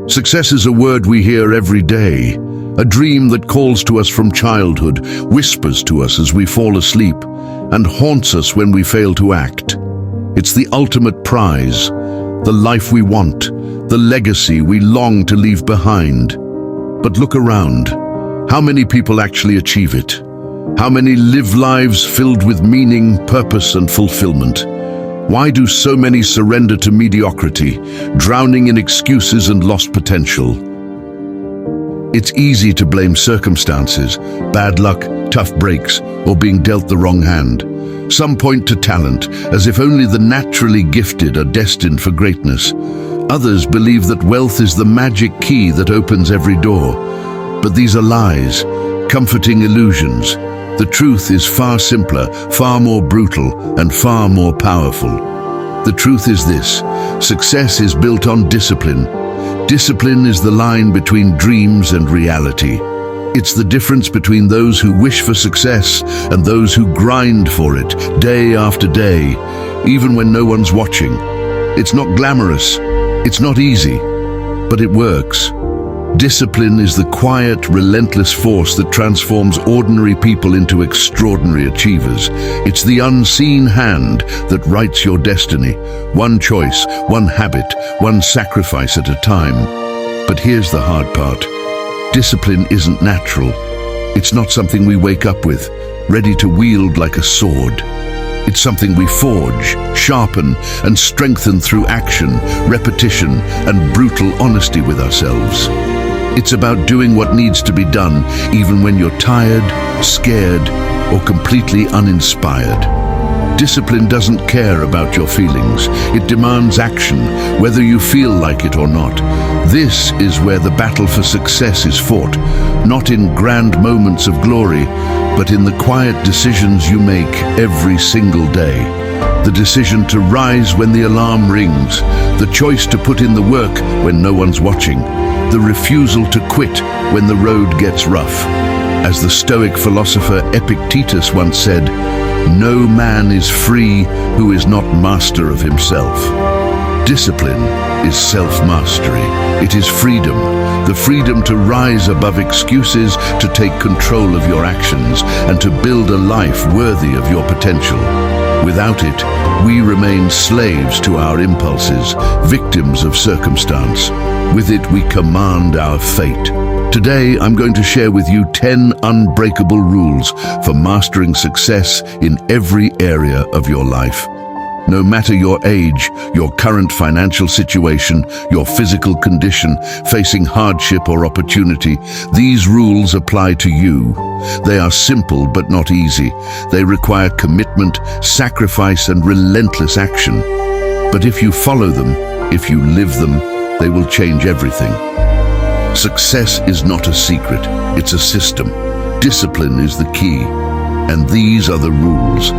Success is a word we hear every day, a dream that calls to us from childhood, whispers to us as we fall asleep, and haunts us when we fail to act. It's the ultimate prize, the life we want, the legacy we long to leave behind. But look around. How many people actually achieve it? How many live lives filled with meaning, purpose, and fulfillment? Why do so many surrender to mediocrity, drowning in excuses and lost potential? It's easy to blame circumstances, bad luck, tough breaks, or being dealt the wrong hand. Some point to talent, as if only the naturally gifted are destined for greatness. Others believe that wealth is the magic key that opens every door. But these are lies, comforting illusions. The truth is far simpler, far more brutal, and far more powerful. The truth is this: success is built on discipline. Discipline is the line between dreams and reality. It's the difference between those who wish for success and those who grind for it, day after day, even when no one's watching. It's not glamorous, it's not easy, but it works. Discipline is the quiet, relentless force that transforms ordinary people into extraordinary achievers. It's the unseen hand that writes your destiny, one choice, one habit, one sacrifice at a time. But here's the hard part. Discipline isn't natural. It's not something we wake up with, ready to wield like a sword. It's something we forge, sharpen, and strengthen through action, repetition, and brutal honesty with ourselves. It's about doing what needs to be done, even when you're tired, scared, or completely uninspired. Discipline doesn't care about your feelings. It demands action, whether you feel like it or not. This is where the battle for success is fought, not in grand moments of glory, but in the quiet decisions you make every single day. The decision to rise when the alarm rings, the choice to put in the work when no one's watching, the refusal to quit when the road gets rough. As the Stoic philosopher Epictetus once said, "No man is free who is not master of himself." Discipline is self-mastery. It is freedom, the freedom to rise above excuses, to take control of your actions, and to build a life worthy of your potential. Without it, we remain slaves to our impulses, victims of circumstance. With it, we command our fate. Today, I'm going to share with you 10 unbreakable rules for mastering success in every area of your life. No matter your age, your current financial situation, your physical condition, facing hardship or opportunity, these rules apply to you. They are simple but not easy. They require commitment, sacrifice, and relentless action. But if you follow them, if you live them, they will change everything. Success is not a secret, it's a system. Discipline is the key, and these are the rules.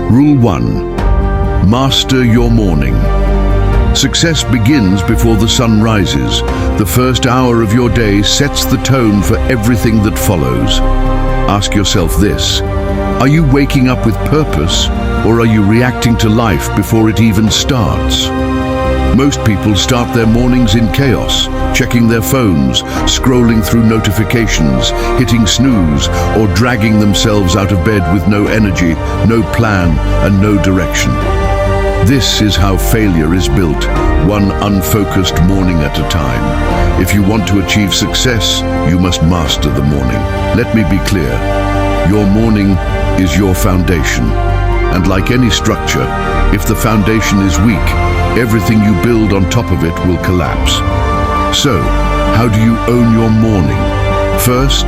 Rule 1. Master your morning. Success begins before the sun rises. The first hour of your day sets the tone for everything that follows. Ask yourself this: are you waking up with purpose, or are you reacting to life before it even starts? Most people start their mornings in chaos, checking their phones, scrolling through notifications, hitting snooze, or dragging themselves out of bed with no energy, no plan, and no direction. This is how failure is built, one unfocused morning at a time. If you want to achieve success, you must master the morning. Let me be clear. Your morning is your foundation. And like any structure, if the foundation is weak, everything you build on top of it will collapse. So, how do you own your morning? First,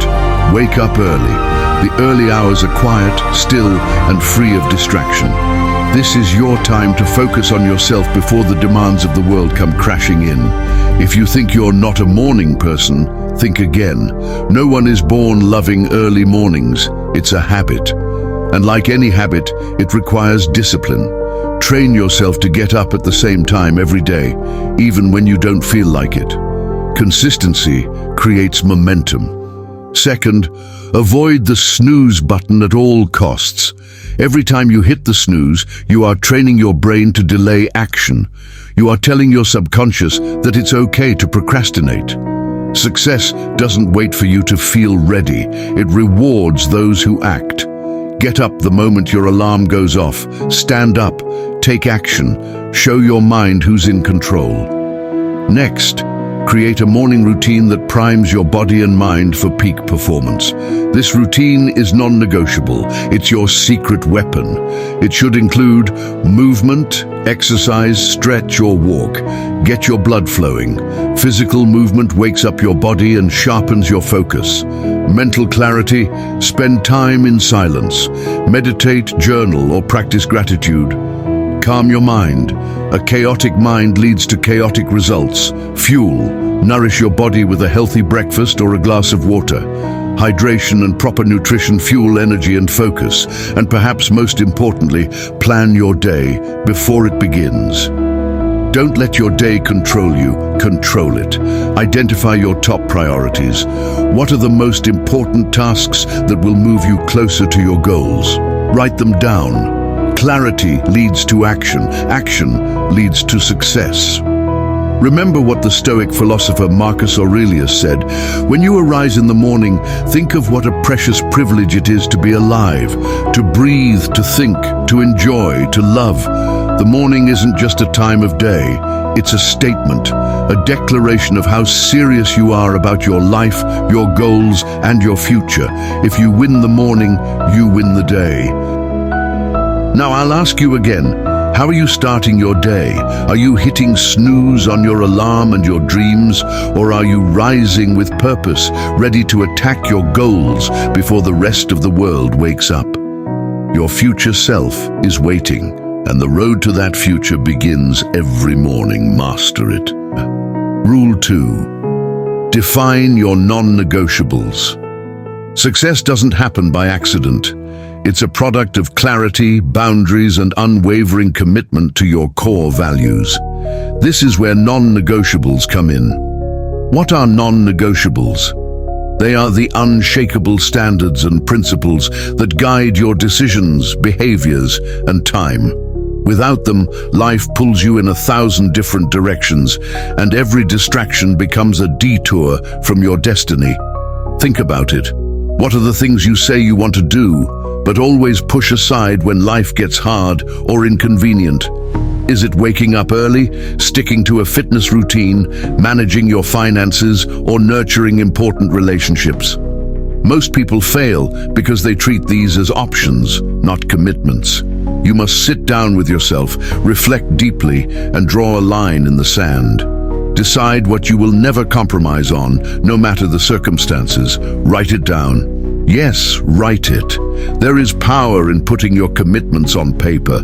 wake up early. The early hours are quiet, still, and free of distraction. This is your time to focus on yourself before the demands of the world come crashing in. If you think you're not a morning person, think again. No one is born loving early mornings. It's a habit. And like any habit, it requires discipline. Train yourself to get up at the same time every day, even when you don't feel like it. Consistency creates momentum. Second, avoid the snooze button at all costs. Every time you hit the snooze, you are training your brain to delay action. You are telling your subconscious that it's okay to procrastinate. Success doesn't wait for you to feel ready. It rewards those who act. Get up the moment your alarm goes off. Stand up. Take action. Show your mind who's in control. Next, create a morning routine that primes your body and mind for peak performance. This routine is non-negotiable. It's your secret weapon. It should include movement, exercise, stretch or walk. Get your blood flowing. Physical movement wakes up your body and sharpens your focus. Mental clarity, spend time in silence. Meditate, journal or practice gratitude. Calm your mind. A chaotic mind leads to chaotic results. Fuel. Nourish your body with a healthy breakfast or a glass of water. Hydration and proper nutrition fuel energy and focus. And perhaps most importantly, plan your day before it begins. Don't let your day control you, control it. Identify your top priorities. What are the most important tasks that will move you closer to your goals? Write them down. Clarity leads to action. Action leads to success. Remember what the Stoic philosopher Marcus Aurelius said, "When you arise in the morning, think of what a precious privilege it is to be alive, to breathe, to think, to enjoy, to love." The morning isn't just a time of day, it's a statement, a declaration of how serious you are about your life, your goals, and your future. If you win the morning, you win the day. Now I'll ask you again, how are you starting your day? Are you hitting snooze on your alarm and your dreams? Or are you rising with purpose, ready to attack your goals before the rest of the world wakes up? Your future self is waiting, and the road to that future begins every morning. Master it. Rule 2. Define your non-negotiables. Success doesn't happen by accident. It's a product of clarity, boundaries, and unwavering commitment to your core values. This is where non-negotiables come in. What are non-negotiables? They are the unshakable standards and principles that guide your decisions, behaviors, and time. Without them, life pulls you in 1,000 different directions, and every distraction becomes a detour from your destiny. Think about it. What are the things you say you want to do, but always push aside when life gets hard or inconvenient? Is it waking up early, sticking to a fitness routine, managing your finances, or nurturing important relationships? Most people fail because they treat these as options, not commitments. You must sit down with yourself, reflect deeply, and draw a line in the sand. Decide what you will never compromise on, no matter the circumstances. Write it down. Yes, write it. There is power in putting your commitments on paper.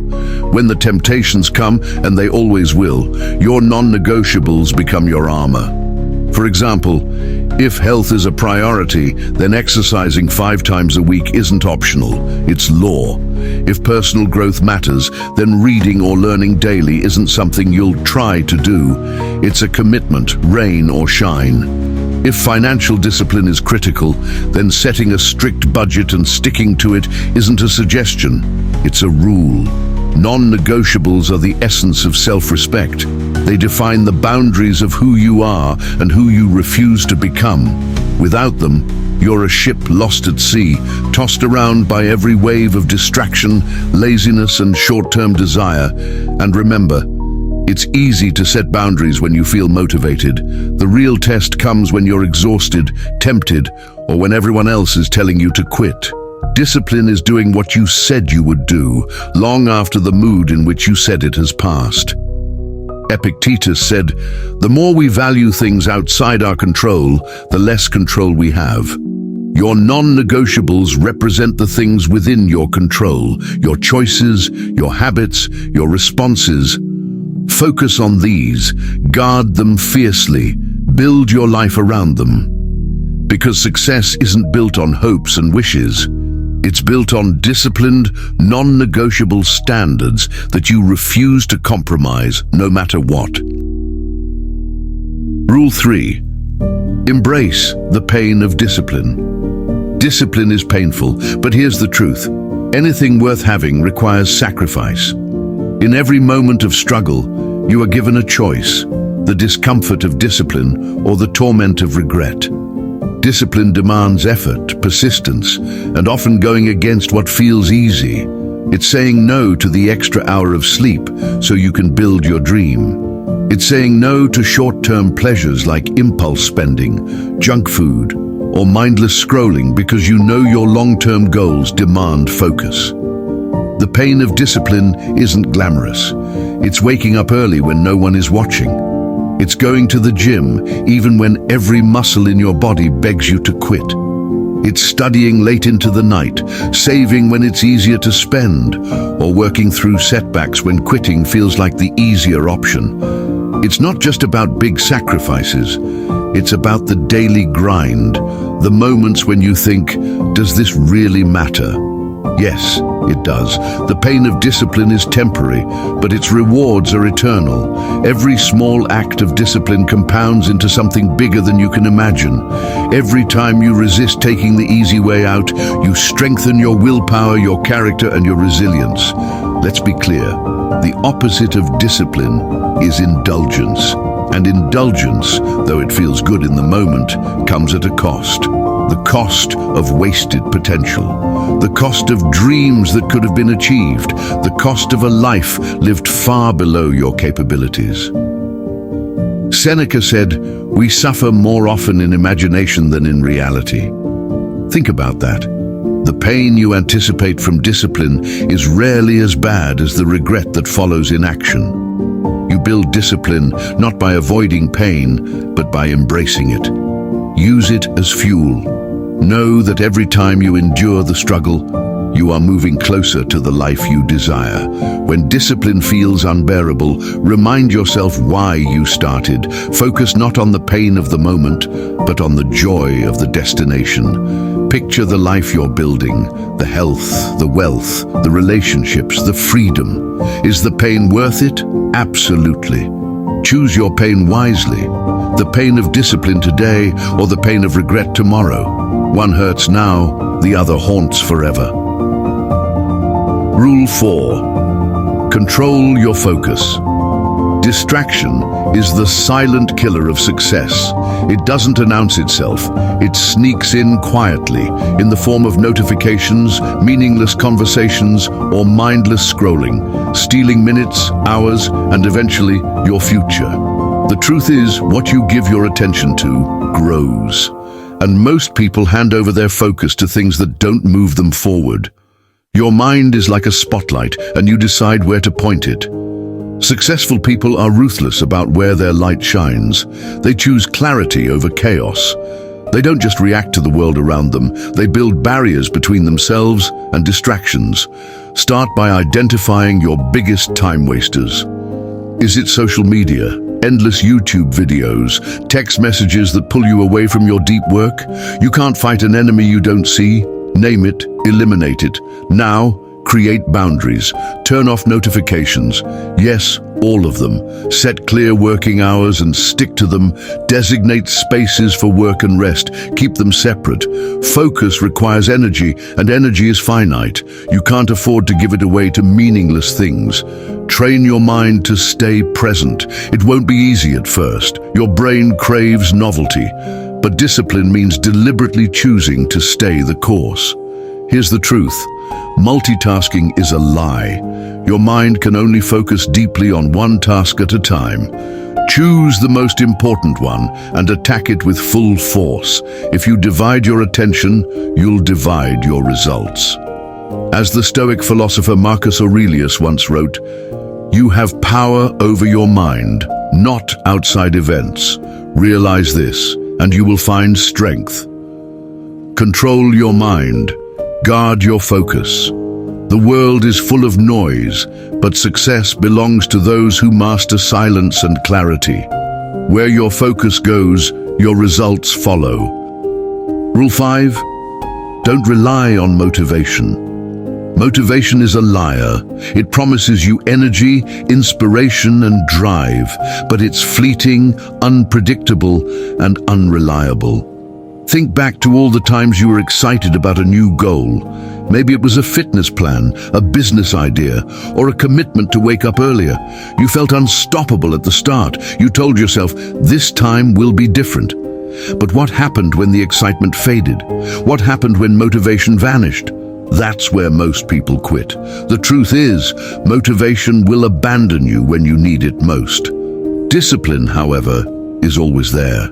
When the temptations come, and they always will, your non-negotiables become your armor. For example, if health is a priority, then exercising 5 times a week isn't optional, it's law. If personal growth matters, then reading or learning daily isn't something you'll try to do. It's a commitment, rain or shine. If financial discipline is critical, then setting a strict budget and sticking to it isn't a suggestion, it's a rule. Non-negotiables are the essence of self-respect. They define the boundaries of who you are and who you refuse to become. Without them, you're a ship lost at sea, tossed around by every wave of distraction, laziness, and short-term desire. And remember, it's easy to set boundaries when you feel motivated. The real test comes when you're exhausted, tempted, or when everyone else is telling you to quit. Discipline is doing what you said you would do, long after the mood in which you said it has passed. Epictetus said, "The more we value things outside our control, the less control we have." Your non-negotiables represent the things within your control, your choices, your habits, your responses. Focus on these, guard them fiercely, build your life around them. Because success isn't built on hopes and wishes. It's built on disciplined, non-negotiable standards that you refuse to compromise no matter what. Rule 3. Embrace the pain of discipline. Discipline is painful, but here's the truth. Anything worth having requires sacrifice. In every moment of struggle, you are given a choice: the discomfort of discipline or the torment of regret. Discipline demands effort, persistence, and often going against what feels easy. It's saying no to the extra hour of sleep so you can build your dream. It's saying no to short-term pleasures like impulse spending, junk food, or mindless scrolling because you know your long-term goals demand focus. The pain of discipline isn't glamorous. It's waking up early when no one is watching. It's going to the gym even when every muscle in your body begs you to quit. It's studying late into the night, saving when it's easier to spend, or working through setbacks when quitting feels like the easier option. It's not just about big sacrifices. It's about the daily grind, the moments when you think, does this really matter? Yes, it does. The pain of discipline is temporary, but its rewards are eternal. Every small act of discipline compounds into something bigger than you can imagine. Every time you resist taking the easy way out, you strengthen your willpower, your character, and your resilience. Let's be clear. The opposite of discipline is indulgence. And indulgence, though it feels good in the moment, comes at a cost. The cost of wasted potential. The cost of dreams that could have been achieved. The cost of a life lived far below your capabilities. Seneca said, "We suffer more often in imagination than in reality." Think about that. The pain you anticipate from discipline is rarely as bad as the regret that follows inaction. You build discipline not by avoiding pain, but by embracing it. Use it as fuel. Know that every time you endure the struggle, you are moving closer to the life you desire. When discipline feels unbearable, remind yourself why you started. Focus not on the pain of the moment, but on the joy of the destination. Picture the life you're building, the health, the wealth, the relationships, the freedom. Is the pain worth it? Absolutely. Choose your pain wisely. The pain of discipline today or the pain of regret tomorrow. One hurts now, the other haunts forever. Rule 4. Control your focus. Distraction is the silent killer of success. It doesn't announce itself. It sneaks in quietly, in the form of notifications, meaningless conversations, or mindless scrolling, stealing minutes, hours, and eventually your future. The truth is, what you give your attention to grows. And most people hand over their focus to things that don't move them forward. Your mind is like a spotlight, and you decide where to point it. Successful people are ruthless about where their light shines. They choose clarity over chaos. They don't just react to the world around them, they build barriers between themselves and distractions. Start by identifying your biggest time wasters. Is it social media? Endless YouTube videos, text messages that pull you away from your deep work? You can't fight an enemy you don't see. Name it, eliminate it. Now, create boundaries. Turn off notifications. Yes, all of them. Set clear working hours and stick to them. Designate spaces for work and rest. Keep them separate. Focus requires energy, and energy is finite. You can't afford to give it away to meaningless things. Train your mind to stay present. It won't be easy at first. Your brain craves novelty. But discipline means deliberately choosing to stay the course. Here's the truth. Multitasking is a lie. Your mind can only focus deeply on one task at a time. Choose the most important one and attack it with full force. If you divide your attention, you'll divide your results. As the Stoic philosopher Marcus Aurelius once wrote, "You have power over your mind, not outside events. Realize this, and you will find strength." Control your mind. Guard your focus. The world is full of noise, but success belongs to those who master silence and clarity. Where your focus goes, your results follow. Rule 5. Don't rely on motivation. Motivation is a liar. It promises you energy, inspiration, and drive, but it's fleeting, unpredictable, and unreliable. Think back to all the times you were excited about a new goal. Maybe it was a fitness plan, a business idea, or a commitment to wake up earlier. You felt unstoppable at the start. You told yourself, this time will be different. But what happened when the excitement faded? What happened when motivation vanished? That's where most people quit. The truth is, motivation will abandon you when you need it most. Discipline, however, is always there.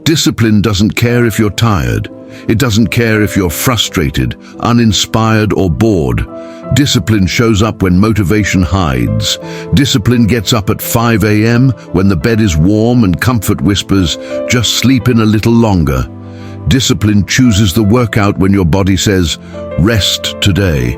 Discipline doesn't care if you're tired. It doesn't care if you're frustrated, uninspired, or bored. Discipline shows up when motivation hides. Discipline gets up at 5 a.m. when the bed is warm and comfort whispers, just sleep in a little longer. Discipline chooses the workout when your body says, rest today.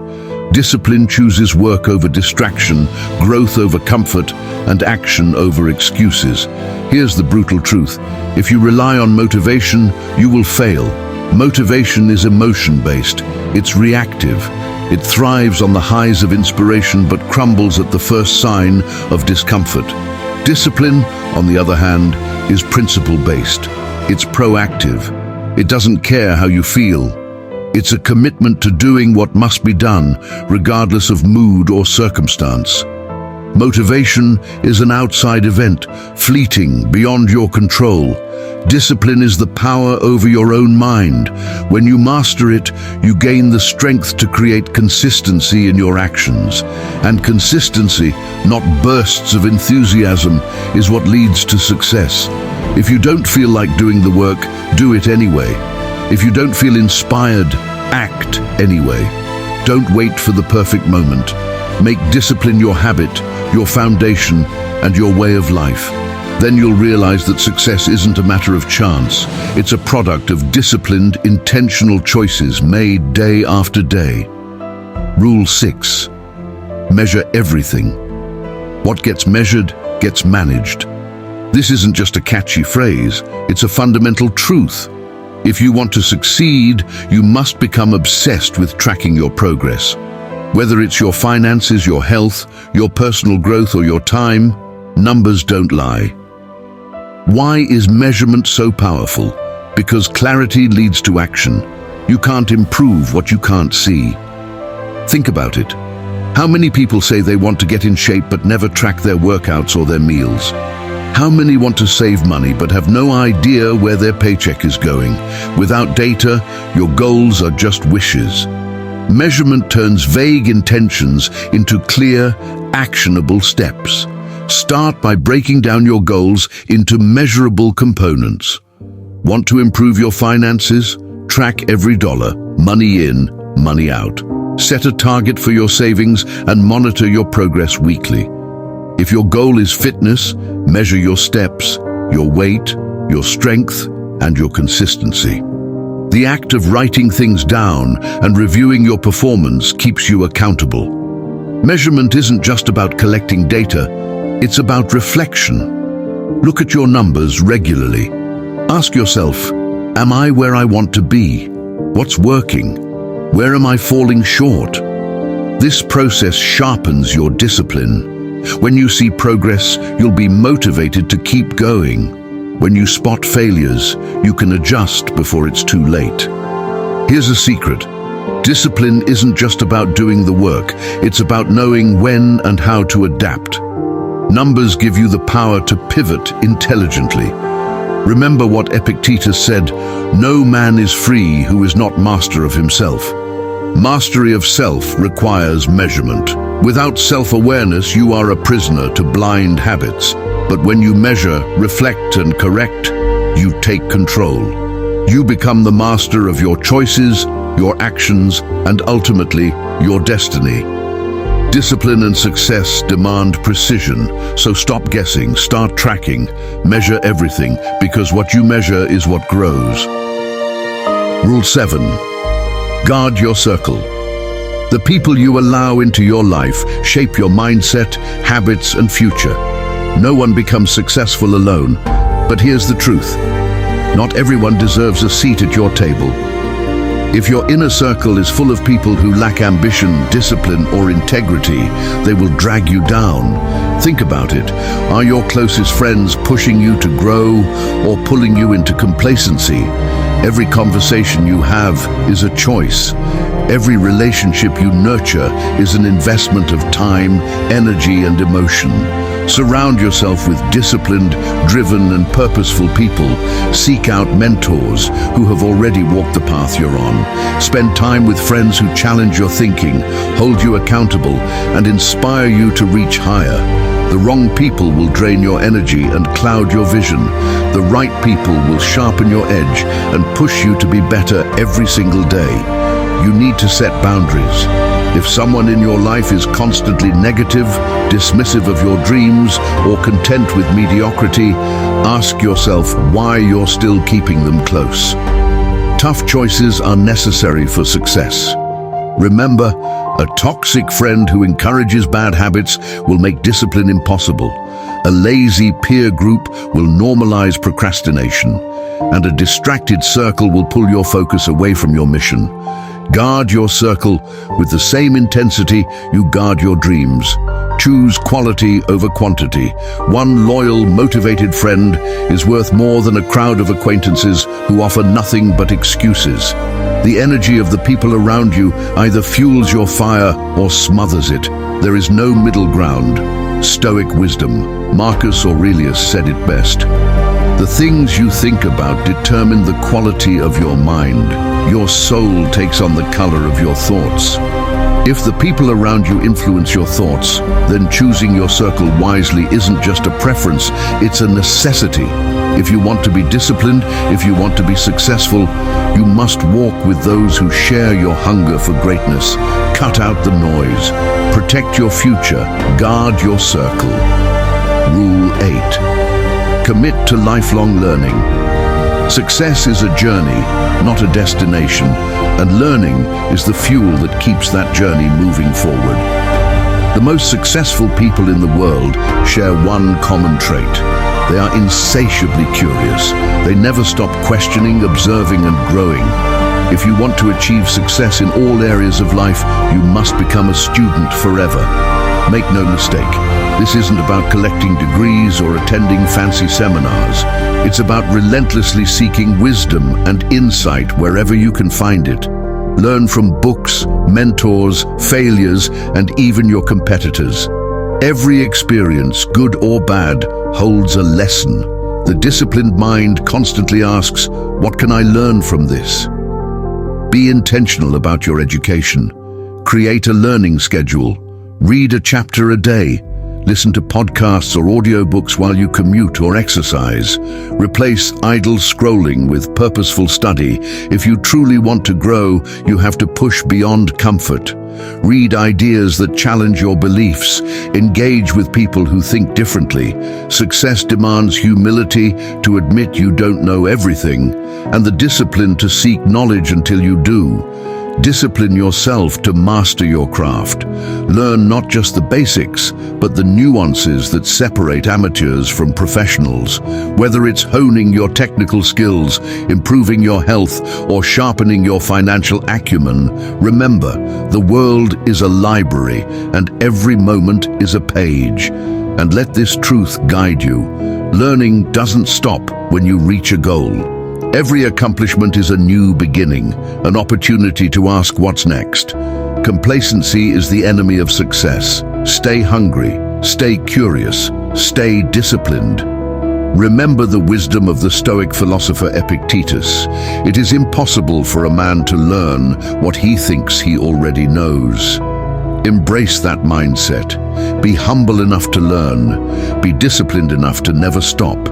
Discipline chooses work over distraction, growth over comfort, and action over excuses. Here's the brutal truth. If you rely on motivation, you will fail. Motivation is emotion-based. It's reactive. It thrives on the highs of inspiration but crumbles at the first sign of discomfort. Discipline, on the other hand, is principle-based. It's proactive. It doesn't care how you feel. It's a commitment to doing what must be done, regardless of mood or circumstance. Motivation is an outside event, fleeting, beyond your control. Discipline is the power over your own mind. When you master it, you gain the strength to create consistency in your actions. And consistency, not bursts of enthusiasm, is what leads to success. If you don't feel like doing the work, do it anyway. If you don't feel inspired, act anyway. Don't wait for the perfect moment. Make discipline your habit, your foundation, and your way of life. Then you'll realize that success isn't a matter of chance. It's a product of disciplined, intentional choices made day after day. Rule 6. Measure everything. What gets measured gets managed. This isn't just a catchy phrase, it's a fundamental truth. If you want to succeed, you must become obsessed with tracking your progress. Whether it's your finances, your health, your personal growth, or your time, numbers don't lie. Why is measurement so powerful? Because clarity leads to action. You can't improve what you can't see. Think about it. How many people say they want to get in shape but never track their workouts or their meals? How many want to save money but have no idea where their paycheck is going? Without data, your goals are just wishes. Measurement turns vague intentions into clear, actionable steps. Start by breaking down your goals into measurable components. Want to improve your finances? Track every dollar, money in, money out. Set a target for your savings and monitor your progress weekly. If your goal is fitness, measure your steps, your weight, your strength, and your consistency. The act of writing things down and reviewing your performance keeps you accountable. Measurement isn't just about collecting data, it's about reflection. Look at your numbers regularly. Ask yourself, am I where I want to be? What's working? Where am I falling short? This process sharpens your discipline. When you see progress, you'll be motivated to keep going. When you spot failures, you can adjust before it's too late. Here's a secret. Discipline isn't just about doing the work, it's about knowing when and how to adapt. Numbers give you the power to pivot intelligently. Remember what Epictetus said, "No man is free who is not master of himself." Mastery of self requires measurement. Without self-awareness, you are a prisoner to blind habits. But when you measure, reflect, and correct, you take control. You become the master of your choices, your actions, and ultimately, your destiny. Discipline and success demand precision, so stop guessing, start tracking, measure everything, because what you measure is what grows. Rule 7. Guard your circle. The people you allow into your life shape your mindset, habits, and future. No one becomes successful alone, but here's the truth. Not everyone deserves a seat at your table. If your inner circle is full of people who lack ambition, discipline, or integrity, they will drag you down. Think about it. Are your closest friends pushing you to grow or pulling you into complacency? Every conversation you have is a choice. Every relationship you nurture is an investment of time, energy, and emotion. Surround yourself with disciplined, driven, and purposeful people. Seek out mentors who have already walked the path you're on. Spend time with friends who challenge your thinking, hold you accountable, and inspire you to reach higher. The wrong people will drain your energy and cloud your vision. The right people will sharpen your edge and push you to be better every single day. You need to set boundaries. If someone in your life is constantly negative, dismissive of your dreams, or content with mediocrity, ask yourself why you're still keeping them close. Tough choices are necessary for success. Remember, a toxic friend who encourages bad habits will make discipline impossible. A lazy peer group will normalize procrastination, and a distracted circle will pull your focus away from your mission. Guard your circle with the same intensity you guard your dreams. Choose quality over quantity. One loyal, motivated friend is worth more than a crowd of acquaintances who offer nothing but excuses. The energy of the people around you either fuels your fire or smothers it. There is no middle ground. Stoic wisdom. Marcus Aurelius said it best. The things you think about determine the quality of your mind. Your soul takes on the color of your thoughts. If the people around you influence your thoughts, then choosing your circle wisely isn't just a preference, it's a necessity. If you want to be disciplined, if you want to be successful, you must walk with those who share your hunger for greatness. Cut out the noise. Protect your future. Guard your circle. Rule 8. Commit to lifelong learning. Success is a journey, not a destination, and learning is the fuel that keeps that journey moving forward. The most successful people in the world share one common trait. They are insatiably curious. They never stop questioning, observing, and growing. If you want to achieve success in all areas of life, you must become a student forever. Make no mistake, this isn't about collecting degrees or attending fancy seminars. It's about relentlessly seeking wisdom and insight wherever you can find it. Learn from books, mentors, failures, and even your competitors. Every experience, good or bad, holds a lesson. The disciplined mind constantly asks, what can I learn from this? Be intentional about your education. Create a learning schedule. Read a chapter a day. Listen to podcasts or audiobooks while you commute or exercise. Replace idle scrolling with purposeful study. If you truly want to grow, you have to push beyond comfort. Read ideas that challenge your beliefs. Engage with people who think differently. Success demands humility to admit you don't know everything, and the discipline to seek knowledge until you do. Discipline yourself to master your craft. Learn not just the basics, but the nuances that separate amateurs from professionals. Whether it's honing your technical skills, improving your health, or sharpening your financial acumen, remember, the world is a library, and every moment is a page. And let this truth guide you. Learning doesn't stop when you reach a goal. Every accomplishment is a new beginning, an opportunity to ask what's next. Complacency is the enemy of success. Stay hungry, stay curious, stay disciplined. Remember the wisdom of the Stoic philosopher Epictetus. It is impossible for a man to learn what he thinks he already knows. Embrace that mindset. Be humble enough to learn. Be disciplined enough to never stop.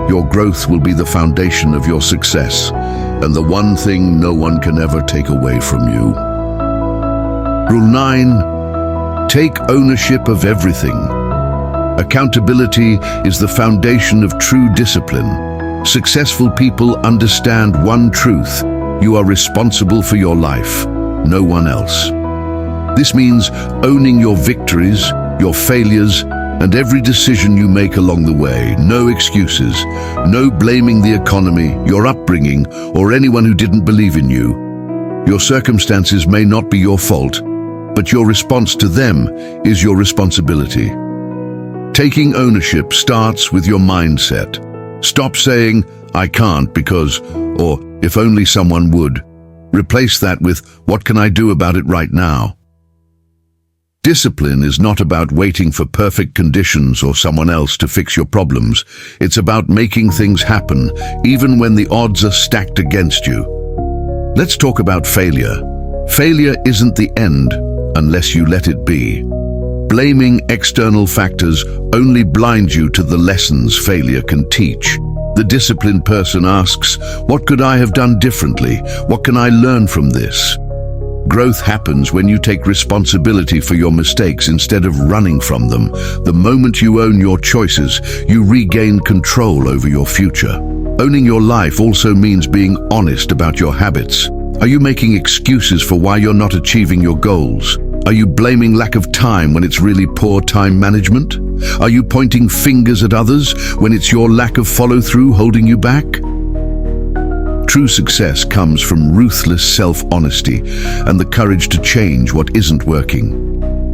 Your growth will be the foundation of your success, and the one thing no one can ever take away from you. Rule 9. Take ownership of everything. Accountability is the foundation of true discipline. Successful people understand one truth: you are responsible for your life, no one else. This means owning your victories, your failures, and every decision you make along the way. No excuses, no blaming the economy, your upbringing, or anyone who didn't believe in you. Your circumstances may not be your fault, but your response to them is your responsibility. Taking ownership starts with your mindset. Stop saying, "I can't because," or "if only someone would." Replace that with, "What can I do about it right now?" Discipline is not about waiting for perfect conditions or someone else to fix your problems. It's about making things happen, even when the odds are stacked against you. Let's talk about failure. Failure isn't the end unless you let it be. Blaming external factors only blinds you to the lessons failure can teach. The disciplined person asks, "What could I have done differently? What can I learn from this?" Growth happens when you take responsibility for your mistakes instead of running from them. The moment you own your choices, you regain control over your future. Owning your life also means being honest about your habits. Are you making excuses for why you're not achieving your goals? Are you blaming lack of time when it's really poor time management? Are you pointing fingers at others when it's your lack of follow-through holding you back? True success comes from ruthless self-honesty and the courage to change what isn't working.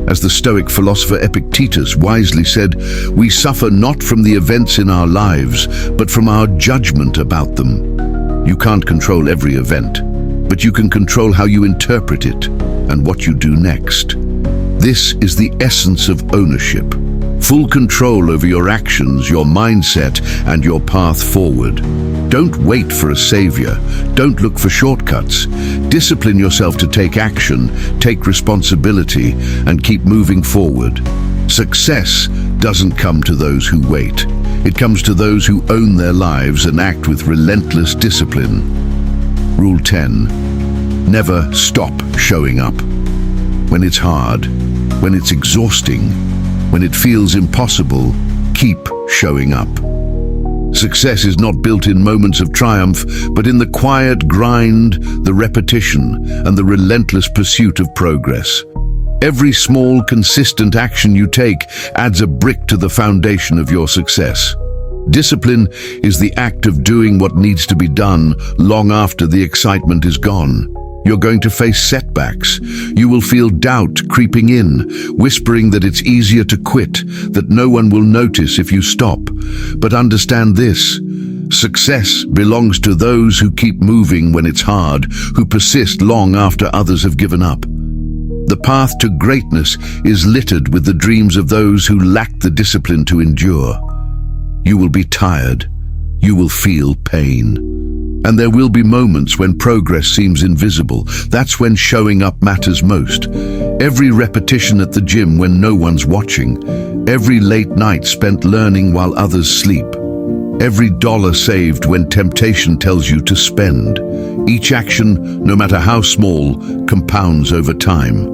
As the Stoic philosopher Epictetus wisely said, "We suffer not from the events in our lives, but from our judgment about them." You can't control every event, but you can control how you interpret it and what you do next. This is the essence of ownership. Full control over your actions, your mindset, and your path forward. Don't wait for a savior. Don't look for shortcuts. Discipline yourself to take action, take responsibility, and keep moving forward. Success doesn't come to those who wait. It comes to those who own their lives and act with relentless discipline. Rule 10. Never stop showing up. When it's hard, when it's exhausting, when it feels impossible, keep showing up. Success is not built in moments of triumph, but in the quiet grind, the repetition, and the relentless pursuit of progress. Every small, consistent action you take adds a brick to the foundation of your success. Discipline is the act of doing what needs to be done long after the excitement is gone. You're going to face setbacks. You will feel doubt creeping in, whispering that it's easier to quit, that no one will notice if you stop. But understand this: success belongs to those who keep moving when it's hard, who persist long after others have given up. The path to greatness is littered with the dreams of those who lack the discipline to endure. You will be tired. You will feel pain. And there will be moments when progress seems invisible. That's when showing up matters most. Every repetition at the gym when no one's watching. Every late night spent learning while others sleep. Every dollar saved when temptation tells you to spend. Each action, no matter how small, compounds over time.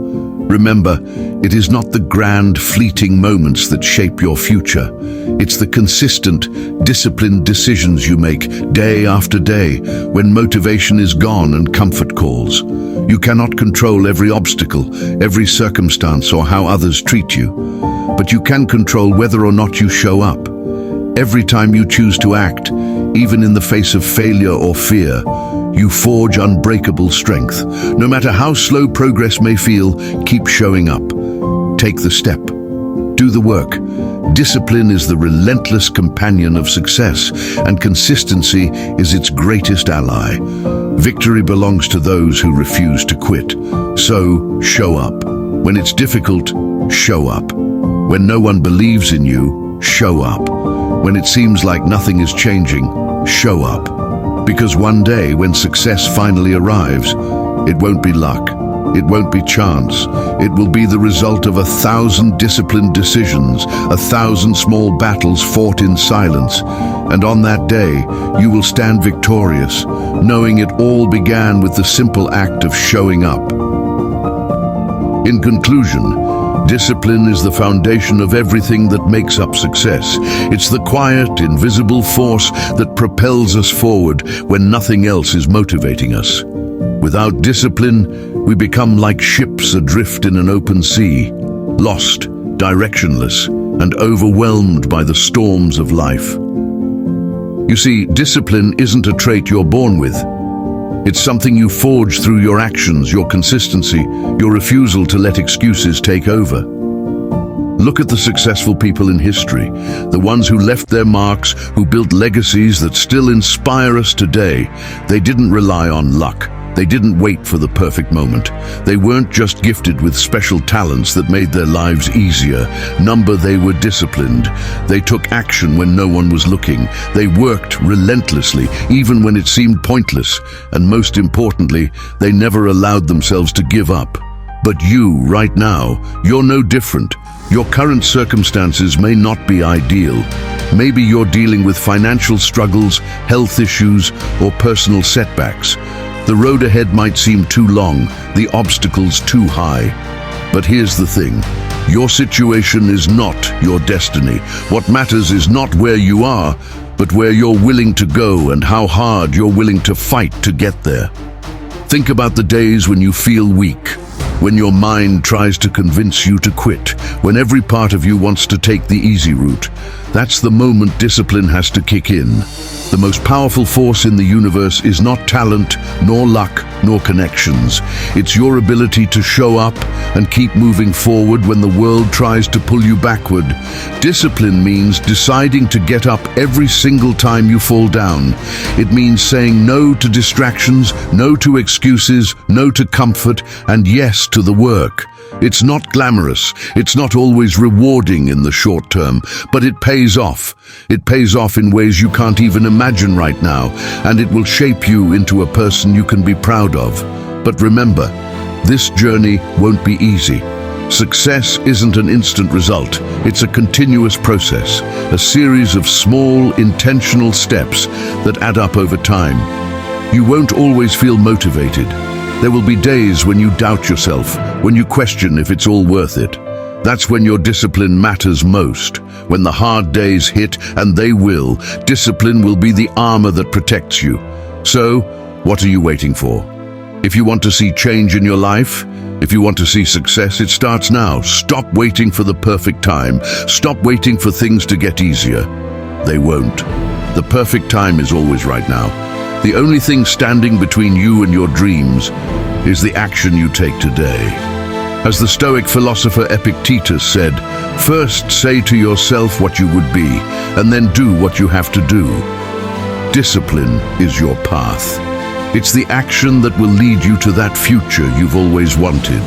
Remember, it is not the grand, fleeting moments that shape your future. It's the consistent, disciplined decisions you make day after day when motivation is gone and comfort calls. You cannot control every obstacle, every circumstance, or how others treat you. But you can control whether or not you show up. Every time you choose to act, even in the face of failure or fear, you forge unbreakable strength. No matter how slow progress may feel, keep showing up. Take the step. Do the work. Discipline is the relentless companion of success, and consistency is its greatest ally. Victory belongs to those who refuse to quit. So, show up. When it's difficult, show up. When no one believes in you, show up. When it seems like nothing is changing, show up. Because one day, when success finally arrives, it won't be luck, it won't be chance. It will be the result of 1,000 disciplined decisions, 1,000 small battles fought in silence. And on that day, you will stand victorious, knowing it all began with the simple act of showing up. In conclusion, discipline is the foundation of everything that makes up success. It's the quiet, invisible force that propels us forward when nothing else is motivating us. Without discipline, we become like ships adrift in an open sea, lost, directionless, and overwhelmed by the storms of life. You see, discipline isn't a trait you're born with. It's something you forge through your actions, your consistency, your refusal to let excuses take over. Look at the successful people in history, the ones who left their marks, who built legacies that still inspire us today. They didn't rely on luck. They didn't wait for the perfect moment. They weren't just gifted with special talents that made their lives easier. They were disciplined. They took action when no one was looking. They worked relentlessly, even when it seemed pointless. And most importantly, they never allowed themselves to give up. But you, right now, you're no different. Your current circumstances may not be ideal. Maybe you're dealing with financial struggles, health issues, or personal setbacks. The road ahead might seem too long, the obstacles too high. But here's the thing, your situation is not your destiny. What matters is not where you are, but where you're willing to go and how hard you're willing to fight to get there. Think about the days when you feel weak, when your mind tries to convince you to quit, when every part of you wants to take the easy route. That's the moment discipline has to kick in. The most powerful force in the universe is not talent, nor luck, nor connections. It's your ability to show up and keep moving forward when the world tries to pull you backward. Discipline means deciding to get up every single time you fall down. It means saying no to distractions, no to excuses, no to comfort, and yes to the work. It's not glamorous, it's not always rewarding in the short term, but it pays off. It pays off in ways you can't even imagine right now, and it will shape you into a person you can be proud of. But remember, this journey won't be easy. Success isn't an instant result, it's a continuous process, a series of small, intentional steps that add up over time. You won't always feel motivated. There will be days when you doubt yourself, when you question if it's all worth it. That's when your discipline matters most. When the hard days hit, and they will, discipline will be the armor that protects you. So, what are you waiting for? If you want to see change in your life, if you want to see success, it starts now. Stop waiting for the perfect time. Stop waiting for things to get easier. They won't. The perfect time is always right now. The only thing standing between you and your dreams is the action you take today. As the Stoic philosopher Epictetus said, first say to yourself what you would be, and then do what you have to do. Discipline is your path. It's the action that will lead you to that future you've always wanted.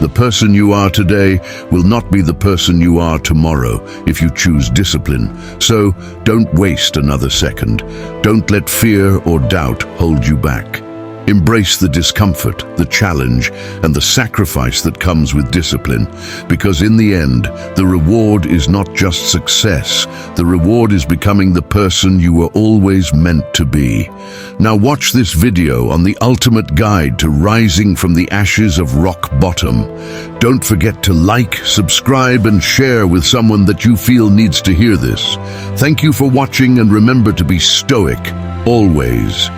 The person you are today will not be the person you are tomorrow if you choose discipline. So don't waste another second. Don't let fear or doubt hold you back. Embrace the discomfort, the challenge, and the sacrifice that comes with discipline, because in the end, the reward is not just success. The reward is becoming the person you were always meant to be. Now watch this video on the ultimate guide to rising from the ashes of rock bottom. Don't forget to like, subscribe, and share with someone that you feel needs to hear this. Thank you for watching, and remember to be stoic, always.